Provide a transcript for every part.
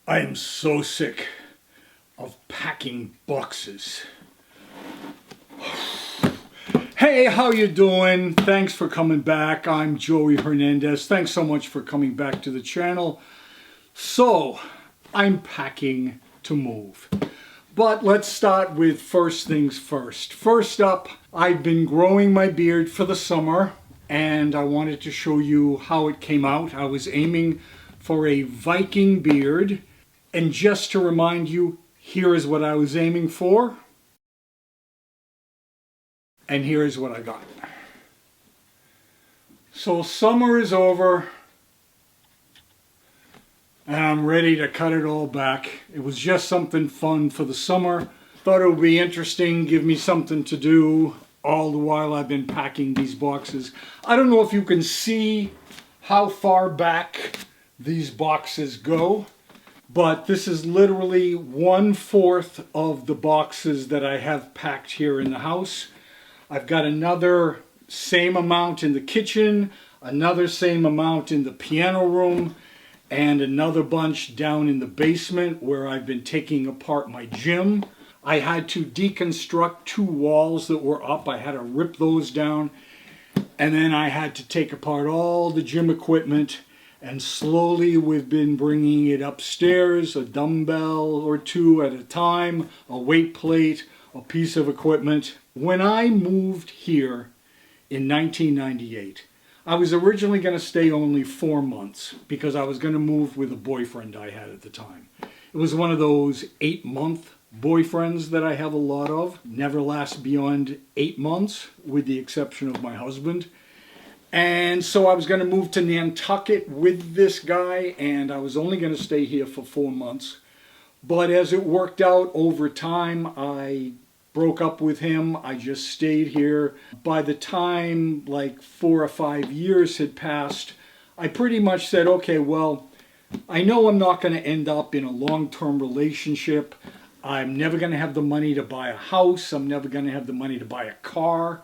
I am so sick of packing boxes. Hey, how you doing? Thanks for coming back. I'm Joey Hernandez. Thanks so much for coming back to the channel. So, I'm packing to move. But let's start with first things first. First up, I've been growing my beard for the summer, and I wanted to show you how it came out. I was aiming for a Viking beard, and just to remind you, here is what I was aiming for, and here is what I got. So summer is over, and I'm ready to cut it all back. It was just something fun for the summer. Thought it would be interesting, give me something to do all the while I've been packing these boxes. I don't know if you can see how far back these boxes go, but this is literally 1/4 of the boxes that I have packed here in the house. I've got another same amount in the kitchen, another same amount in the piano room, and another bunch down in the basement where I've been taking apart my gym. I had to deconstruct 2 walls that were up. I had to rip those down, and then I had to take apart all the gym equipment, and slowly we've been bringing it upstairs, a dumbbell or 2 at a time, a weight plate, a piece of equipment. When I moved here in 1998, I was originally going to stay only 4 months because I was going to move with a boyfriend I had at the time. It was one of those 8-month boyfriends that I have a lot of. Never last beyond 8 months, with the exception of my husband. And so I was going to move to Nantucket with this guy, and I was only going to stay here for 4 months. But as it worked out over time, I broke up with him. I just stayed here. By the time like 4 or 5 years had passed, I pretty much said, okay, well, I know I'm not going to end up in a long-term relationship. I'm never going to have the money to buy a house. I'm never going to have the money to buy a car.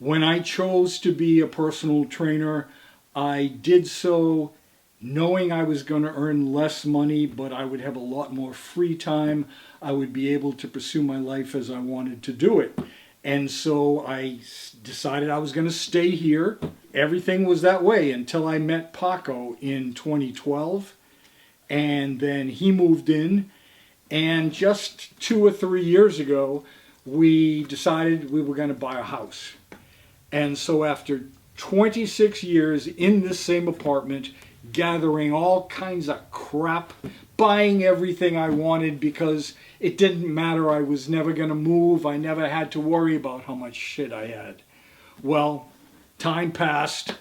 When I chose to be a personal trainer, I did so knowing I was going to earn less money, but I would have a lot more free time. I would be able to pursue my life as I wanted to do it. And so I decided I was going to stay here. Everything was that way until I met Paco in 2012. And then he moved in. And just 2 or 3 years ago, we decided we were going to buy a house. And so after 26 years in this same apartment, gathering all kinds of crap, buying everything I wanted because it didn't matter, I was never going to move, I never had to worry about how much shit I had. Well, time passed,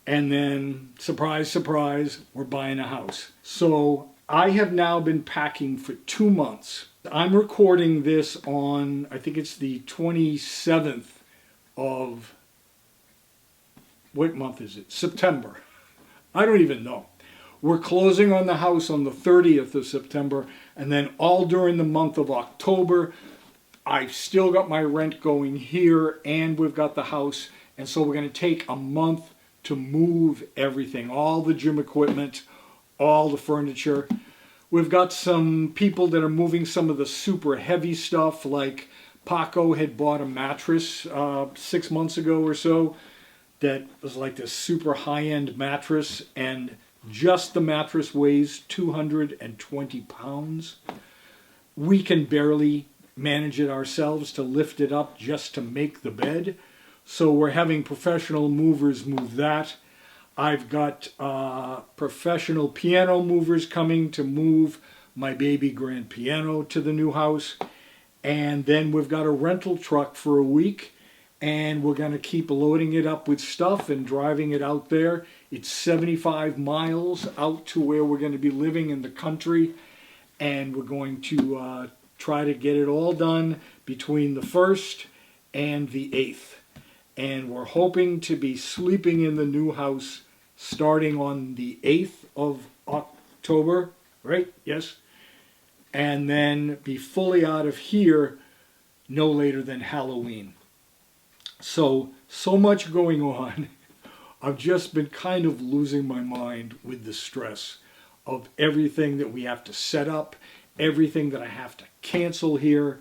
and then, surprise, surprise, we're buying a house. So I have now been packing for 2 months. I'm recording this on, I think it's the 27th of, what month is it? September. I don't even know. We're closing on the house on the 30th of September, and then all during the month of October, I've still got my rent going here, and we've got the house, and so we're going to take a month to move everything, all the gym equipment, all the furniture. We've got some people that are moving some of the super heavy stuff, like Paco had bought a mattress 6 months ago or so that was like this super high-end mattress, and just the mattress weighs 220 pounds. We can barely manage it ourselves to lift it up just to make the bed. So we're having professional movers move that. I've got professional piano movers coming to move my baby grand piano to the new house. And then we've got a rental truck for a week, and we're going to keep loading it up with stuff and driving it out there. It's 75 miles out to where we're going to be living in the country, and we're going to try to get it all done between the 1st and the 8th. And we're hoping to be sleeping in the new house starting on the 8th of October, right? Yes. And then be fully out of here no later than Halloween. So much going on. I've just been kind of losing my mind with the stress of everything that we have to set up, everything that I have to cancel here.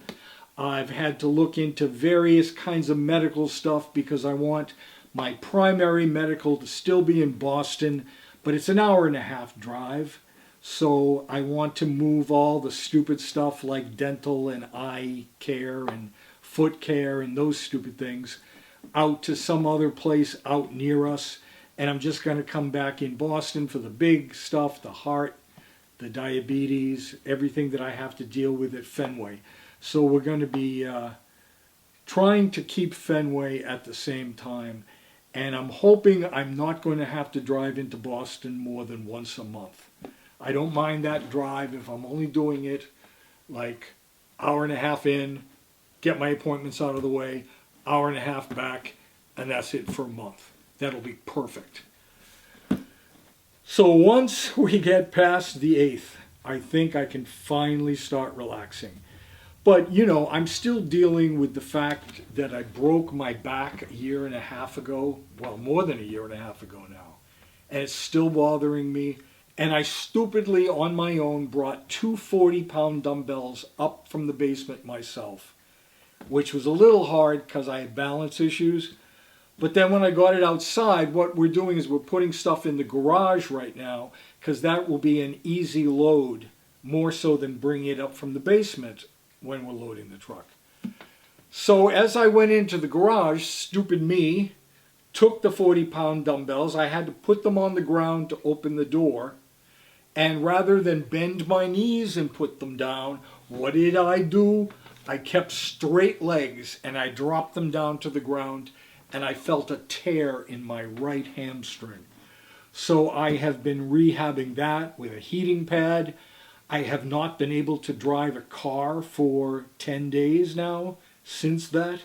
I've had to look into various kinds of medical stuff because I want my primary medical to still be in Boston, but it's an hour-and-a-half drive. So I want to move all the stupid stuff like dental and eye care and foot care and those stupid things out to some other place out near us. And I'm just going to come back in Boston for the big stuff, the heart, the diabetes, everything that I have to deal with at Fenway. So we're going to be trying to keep Fenway at the same time. And I'm hoping I'm not going to have to drive into Boston more than once a month. I don't mind that drive if I'm only doing it like hour-and-a-half in, get my appointments out of the way, hour-and-a-half back, and that's it for a month. That'll be perfect. So once we get past the 8th, I think I can finally start relaxing. But, you know, I'm still dealing with the fact that I broke my back a year and a half ago. Well, more than a year and a half ago now. And it's still bothering me. And I stupidly, on my own, brought 2 40-pound dumbbells up from the basement myself, which was a little hard because I had balance issues. But then when I got it outside, what we're doing is we're putting stuff in the garage right now because that will be an easy load, more so than bringing it up from the basement when we're loading the truck. So as I went into the garage, stupid me took the 40-pound dumbbells. I had to put them on the ground to open the door. And rather than bend my knees and put them down, what did I do? I kept straight legs and I dropped them down to the ground and I felt a tear in my right hamstring. So I have been rehabbing that with a heating pad. I have not been able to drive a car for 10 days now since that.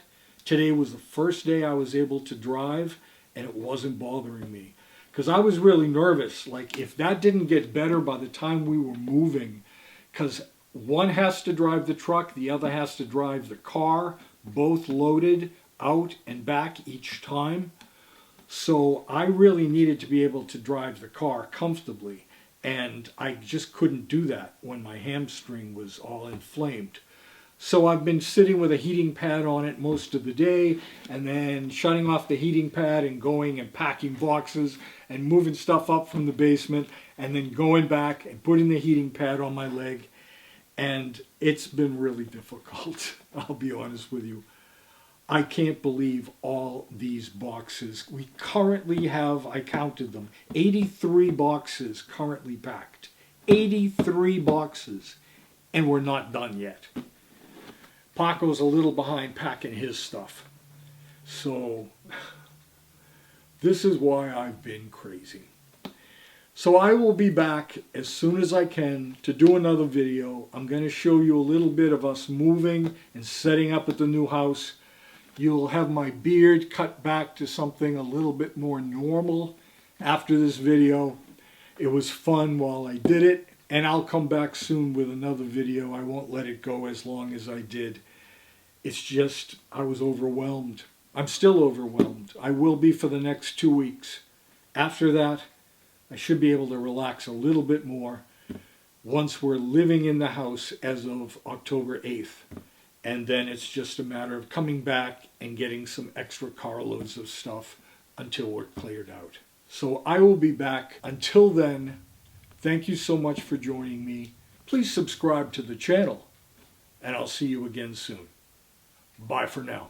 Today was the first day I was able to drive and it wasn't bothering me. Because I was really nervous, like if that didn't get better by the time we were moving, because one has to drive the truck, the other has to drive the car, both loaded out and back each time. So I really needed to be able to drive the car comfortably, and I just couldn't do that when my hamstring was all inflamed. So I've been sitting with a heating pad on it most of the day and then shutting off the heating pad and going and packing boxes and moving stuff up from the basement and then going back and putting the heating pad on my leg. And it's been really difficult, I'll be honest with you. I can't believe all these boxes. We currently have, I counted them, 83 boxes currently packed. 83 boxes. And we're not done yet. Paco's a little behind packing his stuff. So, this is why I've been crazy. So I will be back as soon as I can to do another video. I'm going to show you a little bit of us moving and setting up at the new house. You'll have my beard cut back to something a little bit more normal after this video. It was fun while I did it. And I'll come back soon with another video. I won't let it go as long as I did. It's just, I was overwhelmed. I'm still overwhelmed. I will be for the next 2 weeks. After that, I should be able to relax a little bit more once we're living in the house as of October 8th. And then it's just a matter of coming back and getting some extra carloads of stuff until we're cleared out. So I will be back. Until then, thank you so much for joining me. Please subscribe to the channel, and I'll see you again soon. Bye for now.